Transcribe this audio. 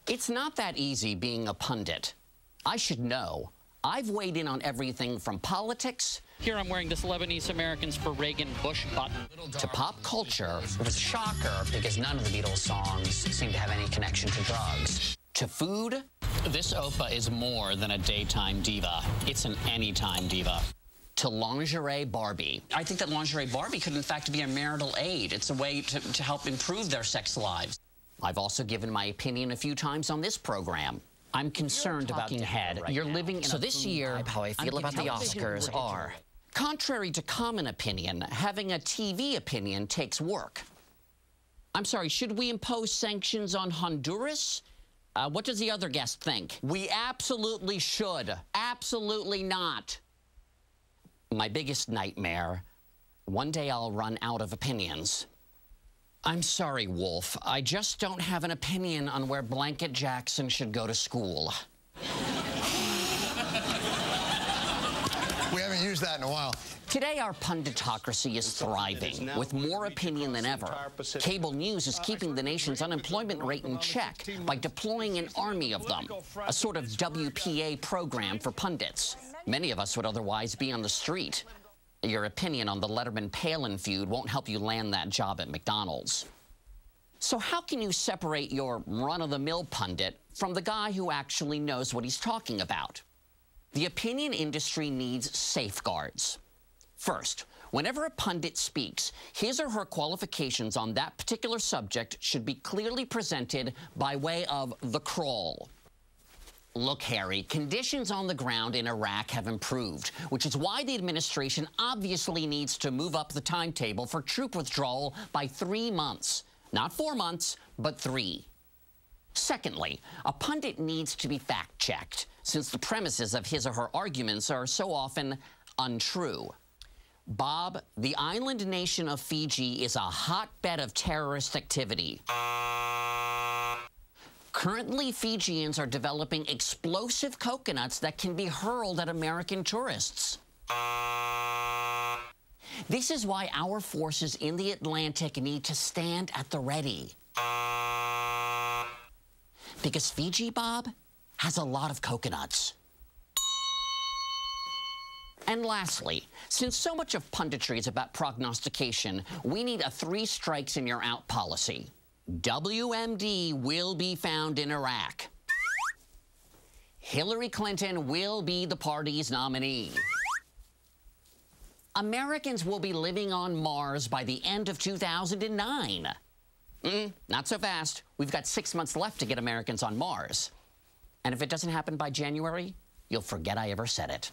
It's not that easy being a pundit. I should know. I've weighed in on everything from politics. Here I'm wearing this Lebanese Americans for Reagan Bush button. To pop culture. It was a shocker because none of the Beatles songs seem to have any connection to drugs. To food. This Opa is more than a daytime diva. It's an anytime diva. To lingerie Barbie. I think that lingerie Barbie could in fact be a marital aid. It's a way to help improve their sex lives. I've also given my opinion a few times on this program. I'm concerned about head. Right You're now. living in So a this food year, vibe. how I feel about the Oscars are... Contrary to common opinion, having a TV opinion takes work. I'm sorry, should we impose sanctions on Honduras? What does the other guest think? We absolutely should. Absolutely not. My biggest nightmare, one day I'll run out of opinions. I'm sorry, Wolf. I just don't have an opinion on where Blanket Jackson should go to school. We haven't used that in a while. Today, our punditocracy is thriving, with more opinion than ever. Cable news is keeping the nation's unemployment rate in check by deploying an army of them, a sort of WPA program for pundits. Many of us would otherwise be on the street. Your opinion on the Letterman-Palin feud won't help you land that job at McDonald's. So how can you separate your run-of-the-mill pundit from the guy who actually knows what he's talking about? The opinion industry needs safeguards. First, whenever a pundit speaks, his or her qualifications on that particular subject should be clearly presented by way of the crawl. Look, Harry, conditions on the ground in Iraq have improved, which is why the administration obviously needs to move up the timetable for troop withdrawal by 3 months. Not 4 months, but 3. Secondly, a pundit needs to be fact-checked, since the premises of his or her arguments are so often untrue. Bob, the island nation of Fiji is a hotbed of terrorist activity. Currently, Fijians are developing explosive coconuts that can be hurled at American tourists. This is why our forces in the Atlantic need to stand at the ready. Because Fiji, Bob, has a lot of coconuts. And lastly, since so much of punditry is about prognostication, we need a 3 strikes and you're out policy. WMD will be found in Iraq. Hillary Clinton will be the party's nominee. Americans will be living on Mars by the end of 2009. Not so fast. We've got 6 months left to get Americans on Mars. And if it doesn't happen by January, you'll forget I ever said it.